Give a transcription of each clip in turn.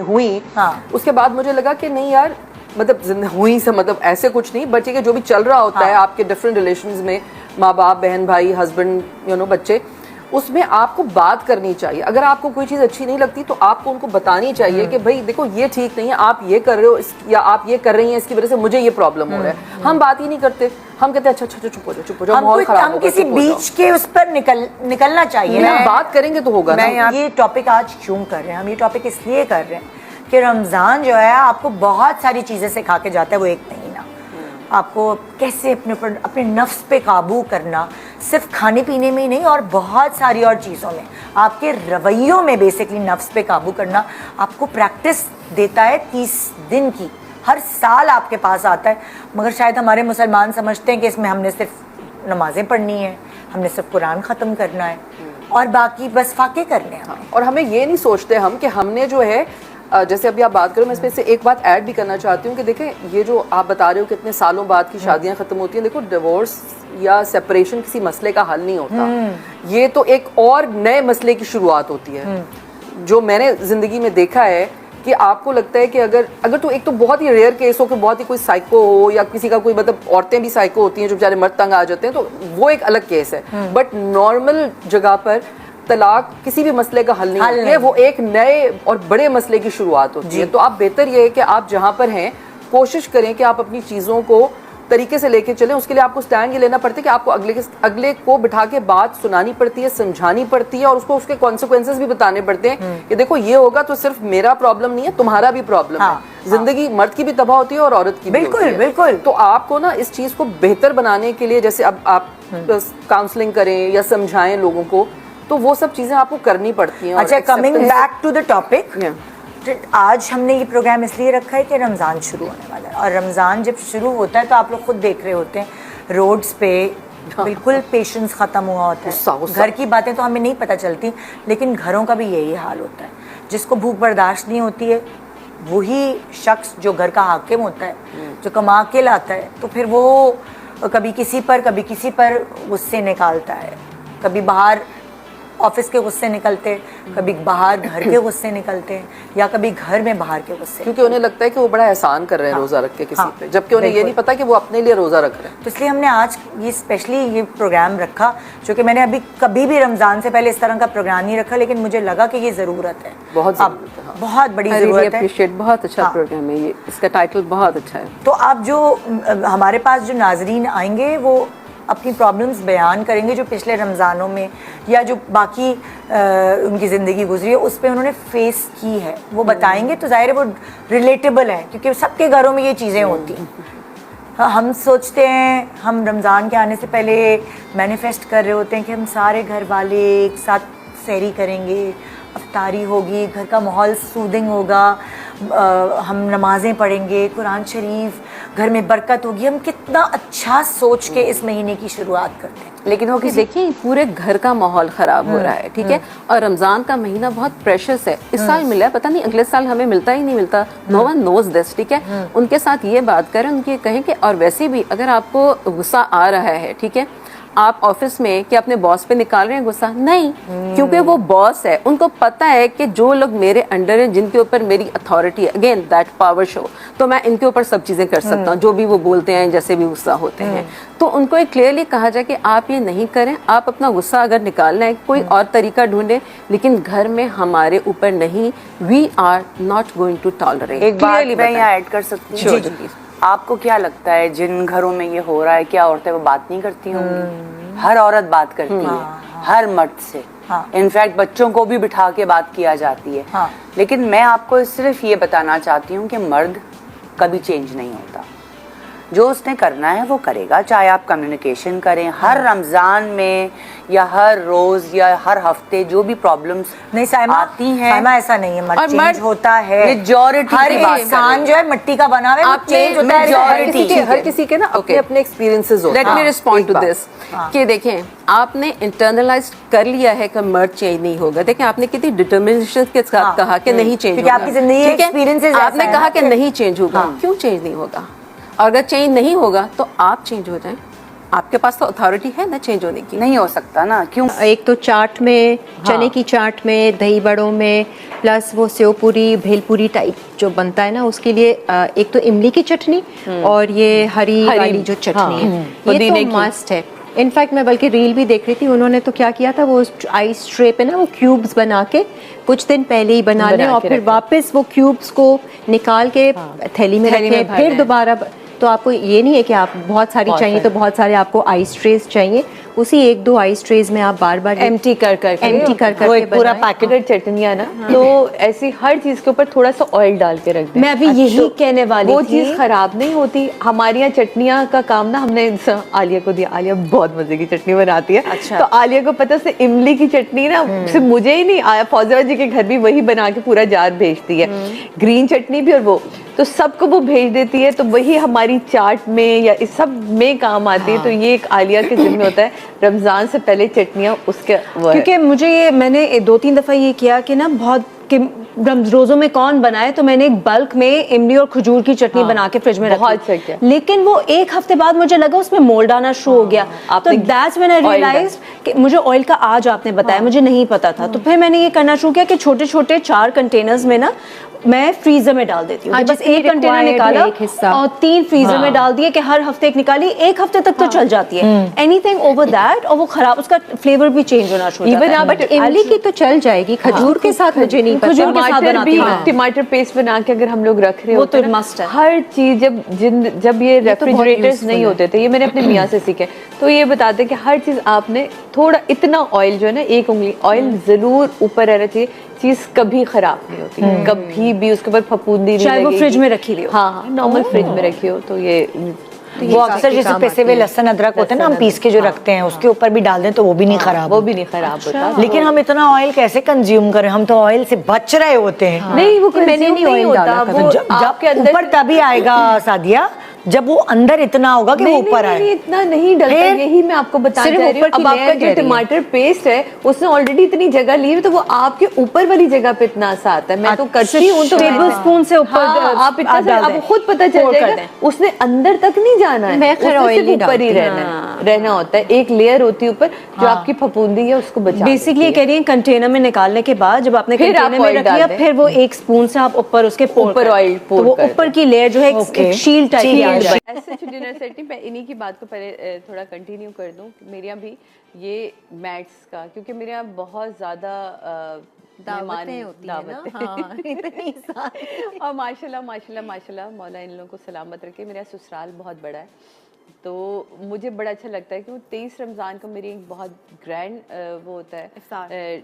हुई, उसके बाद मुझे लगा कि नहीं यार, मतलब हुई से मतलब ऐसे कुछ नहीं, बच्चे के जो भी चल रहा होता है आपके डिफरेंट रिलेशंस में, माँ बाप, बहन भाई, हस्बैंड, बच्चे, उसमें आपको बात करनी चाहिए। अगर आपको कोई चीज़ अच्छी नहीं लगती तो आपको उनको बतानी चाहिए कि भाई देखो ये ठीक नहीं है, आप ये कर रहे हो या आप ये कर रही हैं, इसकी वजह से मुझे ये प्रॉब्लम हो रहा है। हम बात ही नहीं करते, हम कहते हैं अच्छा चुप हो जाओ, माहौल खराब होगा, किसी बीच के उस पर निकलना चाहिए। बात करेंगे तो होगा ना। ये टॉपिक आज क्यों कर रहे हैं हम? ये टॉपिक इसलिए कर रहे हैं कि रमज़ान जो है आपको बहुत सारी चीज़ें सिखा के जाता है। वो एक महीना आपको कैसे अपने नफ्स पे काबू करना, सिर्फ खाने पीने में ही नहीं और बहुत सारी और चीज़ों में, आपके रवैयों में बेसिकली नफ्स पे काबू करना आपको प्रैक्टिस देता है 30 दिन की। हर साल आपके पास आता है, मगर शायद हमारे मुसलमान समझते हैं कि इसमें हमने सिर्फ नमाज़ें पढ़नी है, हमने सिर्फ कुरान ख़त्म करना है और बाकी बस फाके करने हैं। और हमें ये नहीं सोचते हम कि हमने जो है, जैसे अभी आप बात करो, मैं इसमें से एक बात ऐड भी करना चाहती हूँ कि देखें, ये जो आप बता रहे हो कि इतने सालों बाद की शादियां खत्म होती हैं, देखो डिवोर्स या सेपरेशन किसी मसले का हल नहीं होता। ये तो एक और नए मसले की शुरुआत होती है। जो मैंने जिंदगी में देखा है कि आपको लगता है कि अगर तो एक तो बहुत ही रेयर केस हो कि बहुत ही कोई साइको हो या किसी का कोई, मतलब औरतें भी साइको होती हैं जो बेचारे मर्द तंग आ जाते हैं, तो वो एक अलग केस है। बट नॉर्मल जगह पर तलाक किसी भी मसले का हल नहीं होती है, वो एक नए और बड़े मसले की शुरुआत होती है। तो आप बेहतर ये है कि आप जहाँ पर हैं कोशिश करें कि आप अपनी चीज़ों को तरीके से लेके चलें। उसके लिए आपको स्टैंड ये लेना पड़ता है कि आपको अगले को बिठा के बात सुनानी पड़ती है, समझानी पड़ती है और उसको उसके कॉन्सिक्वेंसेस भी बताने पड़ते हैं कि देखो ये होगा तो सिर्फ मेरा प्रॉब्लम नहीं है, तुम्हारा भी प्रॉब्लम है। जिंदगी मर्द की भी तबाह होती है और औरत की भी होती है। बिल्कुल। तो आपको ना इस चीज़ को बेहतर बनाने के लिए, जैसे अब आप काउंसलिंग करें या समझाएं लोगों को, तो वो सब चीज़ें आपको करनी पड़ती हैं। अच्छा, coming back to the topic, आज हमने ये प्रोग्राम इसलिए रखा है कि रमज़ान शुरू होने वाला है और रमज़ान जब शुरू होता है तो आप लोग खुद देख रहे होते हैं रोड्स पे बिल्कुल पेशेंस ख़त्म हुआ होता है। घर की बातें तो हमें नहीं पता चलती, लेकिन घरों का भी यही हाल होता है। जिसको भूख बर्दाश्त नहीं होती है वही शख्स जो घर का हाकिम होता है, जो कमा के लाता है, तो फिर वो कभी किसी पर गुस्से निकालता है, कभी बाहर ऑफिस के गुस्से निकलते, कभी बाहर घर के गुस्से निकलते हैं, या कभी घर में बाहर के गुस्से, क्योंकि उन्हें लगता है कि वो बड़ा एहसान कर रहे हैं रोज़ा रख के किसी पे, जबकि उन्हें ये नहीं पता कि वो अपने लिए रोज़ा रख रहे हैं। तो इसलिए हमने आज ये स्पेशली ये प्रोग्राम रखा, जो कि मैंने अभी कभी भी रमज़ान से पहले इस तरह का प्रोग्राम नहीं रखा, लेकिन मुझे लगा कि ये ज़रूरत है, बहुत बहुत बड़ी ज़रूरत है। बहुत अच्छा प्रोग्राम है ये, इसका टाइटल बहुत अच्छा है। तो अब जो हमारे पास जो नाजरीन आएंगे वो अपनी प्रॉब्लम्स बयान करेंगे जो पिछले रमज़ानों में या जो बाकी उनकी ज़िंदगी गुजरी है उस पर उन्होंने फेस की है, वो बताएंगे। तो ज़ाहिर है वो रिलेटेबल है, क्योंकि सबके घरों में ये चीज़ें होती हैं। हम सोचते हैं, हम रमज़ान के आने से पहले मैनिफेस्ट कर रहे होते हैं कि हम सारे घर वाले एक साथ सहरी करेंगे, अफ्तारी होगी, घर का माहौल सूदिंग होगा, हम नमाज़ें पढ़ेंगे, कुरान शरीफ, घर में बरकत होगी। हम कितना अच्छा सोच के इस महीने की शुरुआत करते हैं, लेकिन वो देखिए पूरे घर का माहौल ख़राब हो रहा है, ठीक है। और रमज़ान का महीना बहुत प्रेशियस है, इस साल मिला है, पता नहीं अगले साल हमें मिलता ही नहीं मिलता। नो वन नोज दिस, ठीक है। उनके साथ ये बात करें, उनके कहें कि और वैसे भी अगर आपको गुस्सा आ रहा है, ठीक है, आप ऑफिस में कि अपने बॉस पे निकाल रहे हैं गुस्सा, नहीं, क्योंकि वो बॉस है, उनको पता है कि जो लोग मेरे अंडर हैं, जिनके ऊपर मेरी अथॉरिटी है, अगेन दैट पावर शो, तो मैं इनके ऊपर सब चीज़ें कर सकता हूँ, जो भी वो बोलते हैं, जैसे भी गुस्सा होते हैं। तो उनको एक क्लियरली कहा जाए कि आप ये नहीं करें, आप अपना गुस्सा अगर निकालना है कोई और तरीका ढूंढें, लेकिन घर में हमारे ऊपर नहीं। We are not going to tolerate. एक बात मैं यहाँ ऐड कर सकती हूँ, आपको क्या लगता है जिन घरों में ये हो रहा है, क्या औरतें वो बात नहीं करती होंगी? हर औरत बात करती है, हर मर्द से। इनफैक्ट बच्चों को भी बिठा के बात किया जाती है। लेकिन मैं आपको सिर्फ ये बताना चाहती हूँ कि मर्द कभी चेंज नहीं होता। जो उसने करना है वो करेगा, चाहे आप कम्युनिकेशन करें हर रमज़ान में या हर रोज या हर हफ्ते, जो भी प्रॉब्लम्स नहीं साइमा आती हैं, साइमा ऐसा नहीं है, मर्द चेंज होता है। मेजॉरिटी हर इंसान जो है मिट्टी का बना हुआ है, चेंज होता है। मेजॉरिटी हर किसी के ना अपने अपने एक्सपीरियंसेस होते हैं। Let me respond to this कि देखें, आपने इंटरनलाइज कर लिया है कि मर्द चेंज नहीं होगा। देखें, आपने कितनी डिटर्मिनेशन के साथ कहा कि नहीं चेंज होगा, आपकी जिंदगी एक्सपीरियंसेस, आपने कहा कि नहीं चेंज होगा। क्यों चेंज नहीं होगा? और अगर चेंज नहीं होगा तो आप चेंज हो जाएं, आपके पास तो अथॉरिटी है ना चेंज होने की। नहीं हो सकता ना, क्यों? एक तो चाट में, चने की चाट में, दही बड़ों में, प्लस वो सेव पूरी भेलपूरी टाइप जो बनता है ना, उसके लिए एक तो इमली की चटनी और ये हरी वाली जो चटनी है, ये पुदीने तो की। मस्ट है। इनफैक्ट मैं बल्कि रील भी देख रही थी, उन्होंने तो क्या किया था, वो आइस ट्रे पे ना वो क्यूब्स बना के कुछ दिन पहले ही बना लें और फिर वापस वो क्यूब्स को निकाल के थैली में रखें, फिर दोबारा। तो आपको ये नहीं है कि आप बहुत सारी चाहिए तो बहुत सारे आपको आइस ट्रेज चाहिए, उसी एक दो आइस ट्रेज में आप बार बार एम्प्टी कर कर वो एक पूरा पैकेटेड चटनियाँ ना, तो ऐसी हर चीज के ऊपर थोड़ा सा ऑयल डाल के रख दें। मैं अभी यही कहने वाली वो थी। चीज खराब नहीं होती। हमारे यहाँ चटनियाँ का काम ना हमने आलिया को दिया, आलिया बहुत मजे की चटनी बनाती है। अच्छा। तो आलिया को पता से इमली की चटनी ना सिर्फ मुझे ही नहीं आया, फौजिया जी के घर भी वही बना के पूरा जार भेजती है, ग्रीन चटनी भी और वो, तो सबको वो भेज देती है, तो वही हमारी चाट में या इस सब में काम आती है। तो ये एक आलिया के जिम्मे होता है, रमजान से पहले चटनियाँ उसके वो है। क्योंकि मुझे ये मैंने 2-3 दफ़ा ये किया कि ना बहुत कि रोज़ों में कौन बनाए, तो मैंने एक बल्क में इमली और खजूर की चटनी बना के फ्रिज में रखी। बहुत अच्छा किया। लेकिन वो एक हफ्ते बाद मुझे लगा उसमें मोल्ड आना शुरू हो गया। तो आपने that's when I oil realize कि मुझे ऑयल का आज आपने बताया, मुझे नहीं पता था। तो फिर मैंने ये करना शुरू किया कि छोटे छोटे 4 कंटेनर्स में ना मैं फ्रीजर में डाल देती हूँ। हाँ, बस जितनी एक कंटेनर required निकाला है, एक हिस्सा। और 3 फ्रीजर में डाल दिए कि हर हफ्ते एक निकाली, एक हफ्ते तक तो चल जाती है। एनीथिंग ओवर दैट और वो खराब, उसका फ्लेवर भी चेंज होना शुरू हो जाता है। बट इमली की तो चल जाएगी, खजूर के साथ मुझे नहीं पता। खजूर के साथ टमाटर बनाती भी, हूँ मैं। टमाटर पेस्ट बना के अगर हम लोग रख रहे वो होते तो ना, must है। हर चीज जब ये रेफ्रिजरेटर्स नहीं होते थे, ये मैंने अपने मियाँ से सीखे, तो ये बताते कि हर चीज आपने थोड़ा इतना ऑयल जो है ना, 1 उंगली ऑयल जरूर ऊपर रहना चाहिए, चीज कभी खराब नहीं होती, कभी भी उसके ऊपर फफूंदी नहीं चाहे वो लगेगी। फ्रिज में रखी हुई हो। हाँ, नॉर्मल फ्रिज में रखी हो तो ये वो अक्सर जैसे पिसे हुए लहसुन अदरक होते हैं ना, हम पीस के जो रखते हैं उसके ऊपर भी डाल दें तो वो भी नहीं खराब वो होता। भी नहीं खराब होता। लेकिन हम इतना ऑयल कैसे कंज्यूम करें, हम तो ऑयल से बच रहे होते हैं। नहीं, वो मैंने consume नहीं नहीं oil होता, डाला वो जब आपके अंदर ऊपर तभी आएगा सादिया, जब वो अंदर इतना होगा कि वो ऊपर नहीं, आए। इतना नहीं डलता, फिर यही मैं आपको बताना सिर्फ चाह रही हूँ। ऊपर की अब आपका layer जो कह रही है। टमाटर पेस्ट है उसने ऑलरेडी इतनी जगह ली है, तो वो आपके ऊपर वाली जगह पे इतना सा आता है। मैं तो करती हूँ तो टेबल स्पून से ऊपर आप इतना डाल आपको दें। खुद पता चल Pour कर जाएगा, दें। उसने अंदर तक नहीं जाना है, मैं खैर उसने oil सिर्फ नहीं ऊपर ही डालती। रहना होता है। एक लेयर होती है ऊपर जो आपकी फफूंदी है उसको बचा बेसिकली ये कह रही है कंटेनर में निकालने के बाद जब आपने फिर आप कंटेनर में oil रख डाल लिया, दें। फिर वो 1 स्पून से आप ऊपर उसके pour ऊपर कर दें। oil pour तो वो कर ऊपर दें। की लेयर जो है एक शील्ड टाइप की आ जाए। ऐसे डिनर सेट नहीं, मैं इन्हीं की बात को पहले थोड़ा कंटिन्यू कर दूं। मेरे यहाँ भी ये मैट्स का, क्योंकि मेरे यहाँ बहुत ज़्यादा दावतें होती हैं ना, हाँ, इतनी सारी। और माशाल्लाह मौला इन लोगों को सलामत रखे। मेरा ससुराल बहुत बड़ा है, तो मुझे बड़ा अच्छा लगता है कि वो 23 रमज़ान को मेरी एक बहुत ग्रैंड वो होता है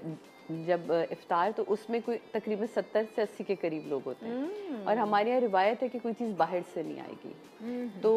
जब इफ्तार, तो उसमें कोई तकरीबन 70 से 80 के करीब लोग होते हैं। और हमारे यहाँ रिवायत है कि कोई चीज़ बाहर से नहीं आएगी, तो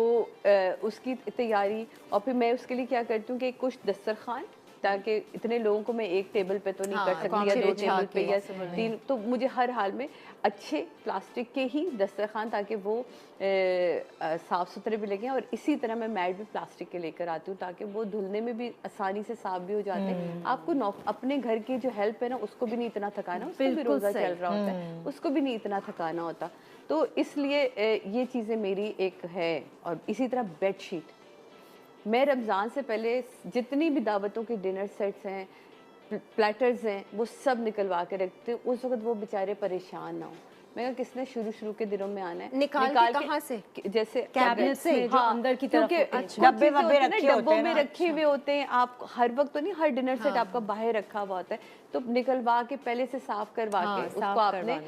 उसकी तैयारी। और फिर मैं उसके लिए क्या करती हूँ कि कुछ दस्तरखान, ताकि इतने लोगों को मैं एक टेबल पे तो नहीं कर सकती या 2 टेबल पे या 3, तो मुझे हर हाल में अच्छे प्लास्टिक के ही दस्तरखान, ताकि वो साफ़ सुथरे भी लगें। और इसी तरह मैं मैट भी प्लास्टिक के लेकर आती हूँ, ताकि वो धुलने में भी आसानी से साफ भी हो जाते हैं। आपको अपने घर की जो हेल्प है ना, उसको भी नहीं इतना थकाना, उसको भी रोज़ा चल रहा होता है, उसको भी नहीं इतना थकाना होता। तो इसलिए ये चीज़ें मेरी एक है। और इसी तरह बेडशीट, मैं रमज़ान से पहले जितनी भी दावतों के डिनर सेट्स हैं, प्लेटर्स हैं, वो सब निकलवा के रखते हूँ। उस वक्त वो बेचारे परेशान ना हो। मैं कहा किसने शुरू के दिनों में आना है, निकाल के कहाँ से? जैसे कैबिनेट से जो अंदर की तरफ क्योंकि होते हैं। डब्बे डब्बे रखे होते डब्बों हैं में ना, रखे हुए होते हैं। आप हर वक्त तो नहीं, हर डिनर सेट आपका बाहर रखा हुआ होता है, तो निकलवा के पहले से साफ करवा के उसको आपने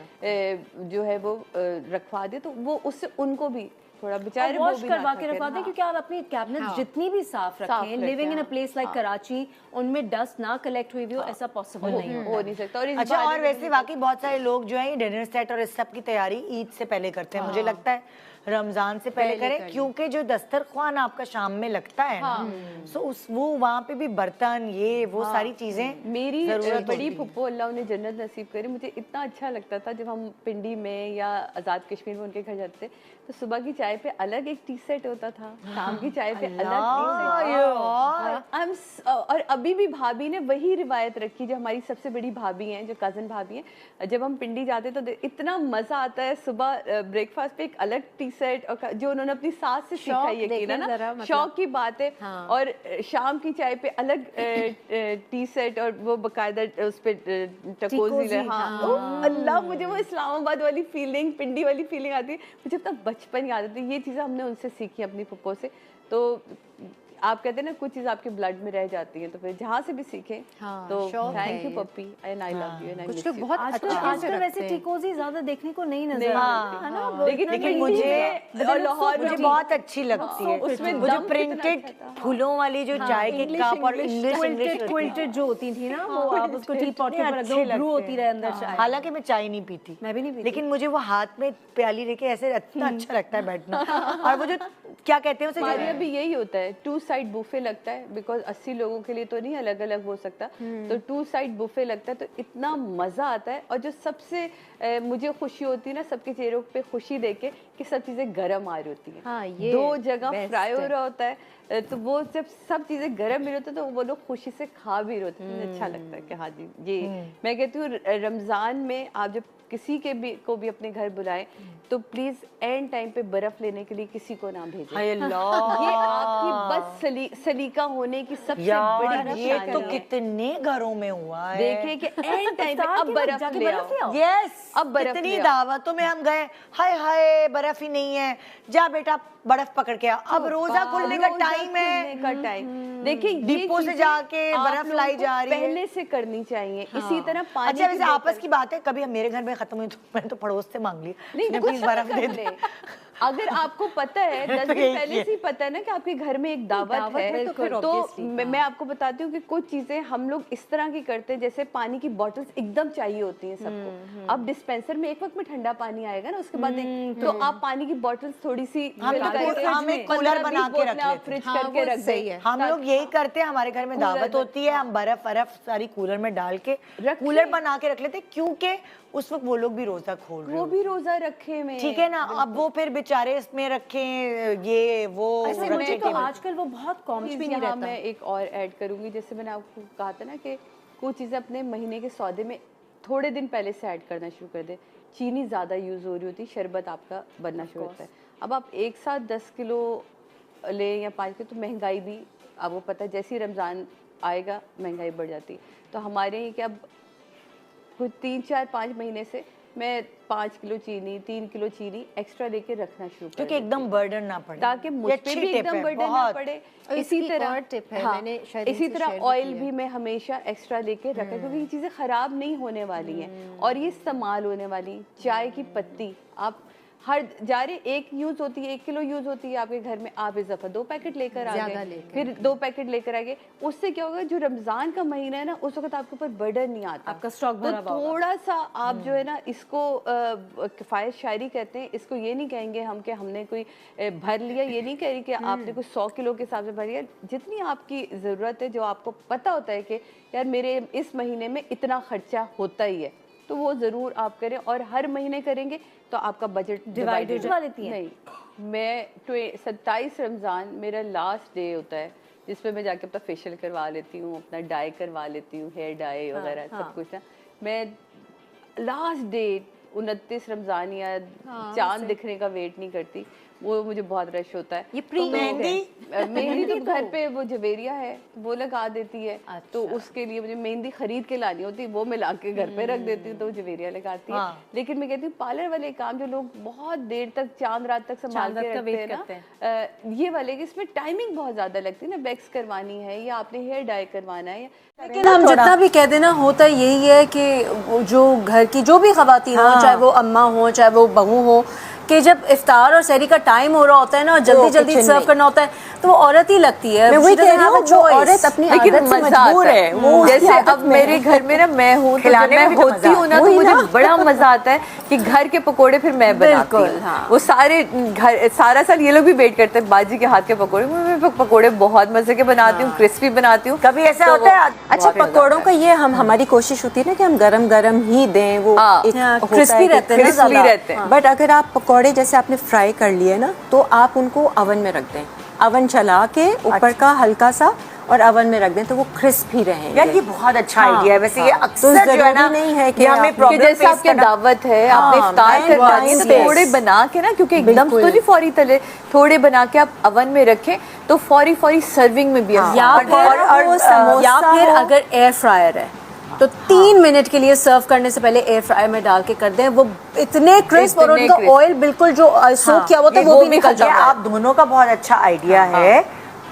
जो है वो रखवा दिया, तो वो उससे उनको भी थोड़ा बेचारे वॉश करवा के रखवा दें, क्योंकि आप अपनी कैबिनेट जितनी भी साफ रखें, living in a place like Karachi, उनमें डस्ट ना कलेक्ट हुई भी हो, ऐसा पॉसिबल नहीं हो नहीं सकता। और अच्छा, और वैसे वाकई बहुत सारे लोग जो है डिनर सेट और इस सब की तैयारी ईद से पहले करते हैं। मुझे लगता है रमजान से पहले करें, क्योंकि जो दस्तरख्वान आपका शाम में लगता है ना, सो उस वो वहाँ पे भी बर्तन ये वो सारी चीजें मेरी बड़ी फुप्पो, अल्लाह उन्हें जन्नत नसीब करे, मुझे इतना अच्छा लगता था जब हम पिंडी में या आज़ाद कश्मीर में उनके घर जाते थे, तो सुबह की चाय पे अलग एक टी सेट होता था, शाम की चाय पे अलग टी सेट। और अभी भी भाभी ने वही रिवायत रखी, जो हमारी सबसे बड़ी भाभी हैं, जो कज़न भाभी हैं। जब हम पिंडी जाते तो इतना मज़ा आता है, सुबह ब्रेकफास्ट पे एक अलग टी सेट और जो उन्होंने अपनी सास से सीखा, शौक ये देखिए ना जरा, मतलब। शौक की बात है। और शाम की चाय पे अलग टी सेट और वो बकायदा उस पे टकोजी। हाँ, ओह अल्लाह, मुझे वो इस्लामाबाद वाली फीलिंग, पिंडी वाली फीलिंग आती है। मुझे अपना बचपन याद आता है। ये चीज़ें हमने उनसे सीखी अपनी पप्पो से। तो आप कहते हैं ना कुछ चीज़ आपके ब्लड में रह जाती है, तो फिर जहाँ से भी सीखें। हाँ, तो शौक थैंक है यू ये। Puppy and I love you and I कुछ लोग बहुत आजकल अच्छे से आजकल रखते वैसे हैं। टिकोजी ज्यादा देखने को नहीं नजर नहीं आती है ना, वो लेकिन इतना लेकिन trendy है। मुझे और लाहौर मुझे में बहुत अच्छी लगती है उसमें वो जो दम कितना प्रिंटेड अच्छा था। फूलों वाली जो चाय के कप और इंग्लिश क्विल्टेड जो होती थी ना, वो आप उसको टी पॉट के ऊपर रख दो, ब्रू होती रहे अंदर चाय। हालांकि मैं चाय नहीं पीती, मैं भी नहीं पीती। लेकिन मुझे वो हाथ में प्याली लेके ऐसे इतना अच्छा लगता है बैठना। और वो जो क्या कहते हैं उसे, हमारे यहाँ भी यही होता है, 2 साइड बुफे लगता है, बिकॉज 80 लोगों के लिए तो नहीं अलग अलग हो सकता, तो 2 साइड बुफे लगता है, तो इतना मजा आता है। और जो सबसे मुझे खुशी होती है ना सबके चेहरों पे खुशी देके कि सब चीजें गर्म आ रही होती हैं। हाँ, ये 2 जगह best फ्राई हो है। रहा होता है, तो वो जब सब चीजें गर्म मिल होती है तो वो लोग खुशी से खा भी रहे होते हैं। मुझे अच्छा लगता है कि हाँ जी, ये मैं कहती हूँ रमजान में आप जब किसी के भी को भी अपने घर बुलाएं तो प्लीज एंड टाइम पे बर्फ लेने के लिए किसी को ना भेजें। हाय अल्लाह, ये आपकी बस सलीका होने की सबसे यार बड़ी ये निशानी तो है। कितने घरों में हुआ है। देखिए कि एंड टाइम पे अब बर्फ ले आओ। यस, अब बर्फ कितनी ले आओ। दावतों में हम गए, हाय हाय बर्फ ही नहीं है, जा बेटा बर्फ पकड़ के आ। अब रोजा खुलने का टाइम है, खुलने का टाइम। देखिए ये डिपो से चीजें जाके आप बर्फ लोगों लाई को जा रही है। पहले से करनी चाहिए। इसी तरह पानी अच्छा की वैसे बोतल- आपस की बात है, कभी मेरे घर में खत्म हुई तो मैंने तो पड़ोस से मांग ली, नहीं उसने कुछ प्लीज बर्फ दे कर दे। ले। अगर आपको पता है 10 दिन यही पहले से ही पता है ना कि आपके घर में एक दावत दावत है, है तो फिर तो obviously, मैं आपको बताती हूँ कि कुछ चीजें हम लोग इस तरह की करते हैं, जैसे पानी की बॉटल्स एकदम चाहिए होती हैं सबको। अब डिस्पेंसर में एक वक्त में ठंडा पानी आएगा ना, उसके बाद तो आप पानी की बॉटल्स थोड़ी सी हम तो हम एक कूलर बना के रख लेते हैं। फ्रिज हाँ, करके वो रख सही दें। है। हम लोग यही करते हैं, हमारे घर में दावत होती है, हम बर्फ सारी कूलर में डाल के रखिए। कूलर बना के रख लेते हैं, क्योंकि उस वक्त वो लोग भी रोजा खोल रहे वो हो। भी रोजा रखे में ठीक है ना, अब वो फिर बेचारे इसमें रखें ये वो ऐसे रखे मुझे तो टेबल। आजकल वो बहुत कॉमन भी नहीं यहाँ रहता। मैं एक और ऐड करूंगी, जैसे मैंने आपको कहा था ना कि कुछ चीज़ें अपने महीने के सौदे में थोड़े दिन पहले से ऐड करना शुरू कर दे। चीनी ज़्यादा यूज़ हो रही होती है, शरबत आपका बनना शुरू होता है। अब आप एक साथ 10 किलो ले या 5 किलो, तो महंगाई भी आपको पता है, जैसे ही रमज़ान आएगा महंगाई बढ़ जाती है। तो हमारे यहाँ क्या, अब कुछ 3, 4, 5 महीने से मैं 5 किलो चीनी, 3 किलो चीनी एक्स्ट्रा लेके रखना शुरू कर क्योंकि देती एकदम बर्डन ना पड़े, ताकि मुझ ये पे अच्छी भी टिप एकदम है, बर्डन ना बहुत। पड़े। और इसी इसकी एक तरह और टिप है, हाँ, मैंने शायद इसी इनसे तरह share भी ऑयल की है। भी मैं हमेशा एक्स्ट्रा लेके रखा, क्योंकि ये चीज़ें ख़राब नहीं होने वाली हैं और ये इस्तेमाल होने वाली। चाय की पत्ती आप हर जा रहे 1 यूज़ होती है, 1 किलो यूज़ होती है आपके घर में, आप इस दफ़ा 2 पैकेट लेकर आ ज़्यादा गए, लेकर फिर 2 पैकेट लेकर आ गए। उससे क्या होगा, जो रमज़ान का महीना है ना, उस वक्त आपके ऊपर बर्डन नहीं आता, आपका स्टॉक भरा तो हुआ होगा। थोड़ा सा आप जो है ना इसको किफ़ायत शायरी कहते हैं, इसको ये नहीं कहेंगे हम कि हमने कोई भर लिया, ये नहीं कह रही कि आपने कोई 100 किलो के हिसाब से भर लिया। जितनी आपकी ज़रूरत है, जो आपको पता होता है कि यार मेरे इस महीने में इतना खर्चा होता ही है, तो वो ज़रूर आप करें। और हर महीने करेंगे तो आपका बजट Divided करवा लेती हैं? नहीं, मैं 27 रमज़ान मेरा लास्ट डे होता है, जिसपे मैं जाके अपना फेशियल करवा लेती हूँ, अपना डाई करवा लेती हूँ, हेयर डाई वगैरह सब कुछ ना। मैं लास्ट डे 29 रमज़ान या चांद दिखने का वेट नहीं करती, वो मुझे बहुत रश होता है। ये प्री मेहंदी तो घर पे वो जवेरिया है, वो लगा देती है, तो उसके लिए मुझे मेहंदी खरीद के लानी होती है, वो मैं ला के घर पे रख देती हूँ, तो वो जवेरिया लगाती है। लेकिन मैं कहती हूँ पार्लर वाले काम जो लोग बहुत देर तक चांद रात तक संभाल के रखते हैं ना, ये वाले की इसमें टाइमिंग बहुत ज्यादा लगती है ना, वैक्स करवानी है या आपने हेयर डाई करवाना है, लेकिन हम जितना भी कह देना, होता यही है कि वो जो घर की जो भी खवातीन हो, चाहे वो अम्मा हो चाहे वो बहू हो, कि जब इफ्तार और सहरी का टाइम हो रहा होता है ना, जल्दी जल्दी सर्व करना होता है, तो वो औरत ही लगती है। मैं वही कह रही हूँ, जो औरत अपनी लेकिन आदत से मजा मजबूर आता है, है। वो उसकी जैसे आदत अब में मेरे घर में ना मैं हूँ, तो जब मैं होती हूँ ना, तो मुझे बड़ा मजा आता है कि घर के पकोड़े फिर मैं बनाती हूँ। वो सारे घर सारा साल ये लोग भी वेट करते हैं बाजी के हाथ के पकोड़े। मैं पकोड़े बहुत मजे के बनाती हूँ, क्रिस्पी बनाती हूँ। कभी ऐसा होता है अच्छा, पकौड़ों का ये हमारी कोशिश होती है ना कि हम गरम गरम ही दें, वो क्रिस्पी रहते हैं, क्रिस्पी रहते हैं। बट अगर आप पकौड़े जैसे आपने फ्राई कर लिए ना, तो आप उनको ओवन में रख दें, ओवन चला के ऊपर का हल्का सा और ओवन में रख दें तो वो क्रिस्प ही रहेंगे। यार ये बहुत अच्छा आइडिया है वैसे। ये तो अक्सर जो है ना जरूरी नहीं है कि ये हमें आप- प्रॉब्लम कि जैसे आपके दावत है, आपने इफ्तार time करना है wise, तो थोड़े बना के ना, क्योंकि एकदम तो नहीं फौरी तले, थोड़े बना के आप अवन में रखें तो फौरी फौरी सर्विंग में भी या आसान। फिर वो समोसा या फिर हो- अगर एयर फ्रायर है तो 3 मिनट के लिए सर्व करने से पहले एयर फ्रायर में डाल के कर दें, वो इतने क्रिस्प और इतने उनका crisp। ऑयल बिल्कुल जो सोक किया हुआ था वो भी निकल ये जाता है। आप दोनों का बहुत अच्छा आइडिया है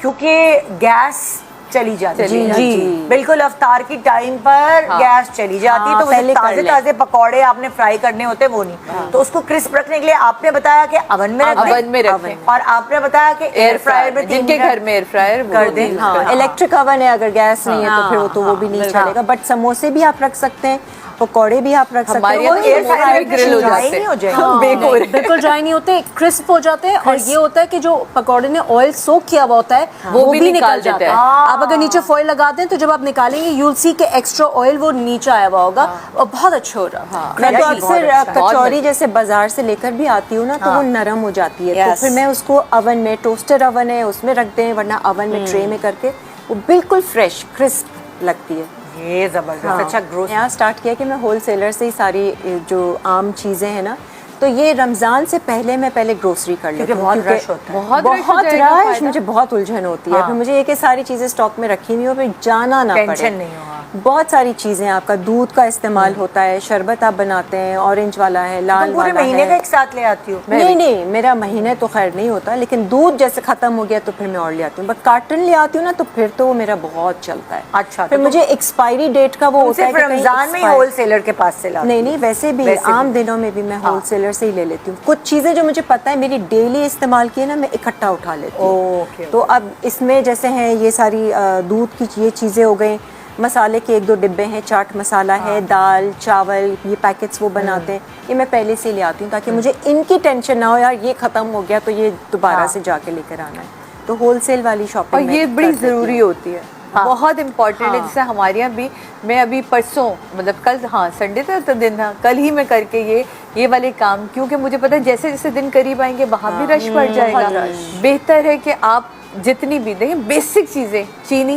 क्योंकि गैस चली जाती है। जी। बिल्कुल अफ्तार की टाइम पर गैस चली जाती है, तो पहले कर ताजे लें। ताजे पकौड़े आपने फ्राई करने होते वो नहीं, तो उसको क्रिस्प रखने के लिए आपने बताया कि अवन में रख दें। अवन में रखें। और आपने बताया कि एयर फ्रायर में 3 जिनके मिनट घर में एयर फ्रायर कर दें। हाँ, इलेक्ट्रिक ओवन है, अगर गैस नहीं है तो फिर वो तो वो भी नहीं चलेगा, बट समोसे भी आप रख सकते हैं, पकौड़े भी आप रख सकते हमारे हैं। यहाँ वो तो एयर समोसे फ्रायर भी में ग्रिल हो dry जाते नहीं हो हैं। जाएगा। नहीं, बिल्कुल ड्राई नहीं होते, क्रिस्प हो जाते हैं। और ये होता है कि जो पकौड़े ने ऑयल सोक किया हुआ होता है वो भी निकल जाता है। आप अगर नीचे फॉइल लगा दें तो जब आप निकालेंगे यूल सी के एक्स्ट्रा ऑयल वो नीचे आया हुआ होगा और बहुत अच्छा हो रहा है। मैं तो ये बहुत अक्सर अच्छा है। कचौरी जैसे बाजार से लेकर भी आती हूँ ना, तो वो नरम हो जाती है, तो Yes. फिर मैं उसको ओवन में, टोस्टर ओवन है उसमें रख दें, वरना ओवन में ट्रे में करके वो बिल्कुल फ्रेश क्रिस्प लगती है। ये जबरदस्त अच्छा ग्रोस। यहाँ स्टार्ट किया कि मैं होल सेलर से ही सारी जो आम चीज़ें हैं ना, तो ये रमज़ान से पहले मैं पहले ग्रोसरी कर लेती हूँ, बहुत क्योंकि रश होता है। बहुत रश हो बहुत जाएगा, रश, फायदा। मुझे बहुत उलझन होती है। फिर मुझे ये कि सारी चीज़ें स्टॉक में रखी हुई हो, फिर जाना ना टेंशन पड़े। नहीं हो, हाँ। बहुत सारी चीज़ें, आपका दूध का इस्तेमाल होता है, शरबत आप बनाते हैं, ऑरेंज वाला है, लाल तुम पूरे वाला महीने है। का एक साथ ले आती हो? नहीं नहीं, मेरा महीने तो खैर नहीं होता, लेकिन दूध जैसे खत्म हो गया तो फिर मैं और ले आती हूँ, बट कार्टन ले आती हूँ ना तो फिर तो वो मेरा बहुत चलता है। अच्छा, फिर तो मुझे एक्सपायरी डेट का वो होता है सिर्फ कि कहीं रमजान में ही expire- होल सेलर के पास से लाती नहीं नहीं, वैसे भी आम दिनों में भी मैं होल सेलर से ही ले लेती हूँ। कुछ चीज़ें जो मुझे पता है मेरी डेली इस्तेमाल की है ना, मैं इकट्ठा उठा लेती हूँ। ओके। तो अब इसमें जैसे हैं ये सारी दूध की ये चीज़ें हो गई, मसाले के 1-2 डिब्बे हैं, चाट मसाला है, दाल चावल, ये पैकेट्स वो बनाते हैं, ये मैं पहले से ही ले आती हूँ ताकि मुझे इनकी टेंशन ना हो, यार ये ख़त्म हो गया तो ये दोबारा से जाके लेकर आना है। तो होलसेल वाली और शॉपिंग ये बड़ी ज़रूरी होती है, बहुत इम्पोर्टेंट है। जैसे हमारे यहाँ भी, मैं अभी परसों, मतलब कल, हाँ संडे तो दिन था, कल ही मैं करके ये वाले काम, क्योंकि मुझे पता है जैसे जैसे दिन करीब आएंगे वहाँ भी रश बढ़ जाएगा। बेहतर है कि आप जितनी भी देखें बेसिक चीज़ें, चीनी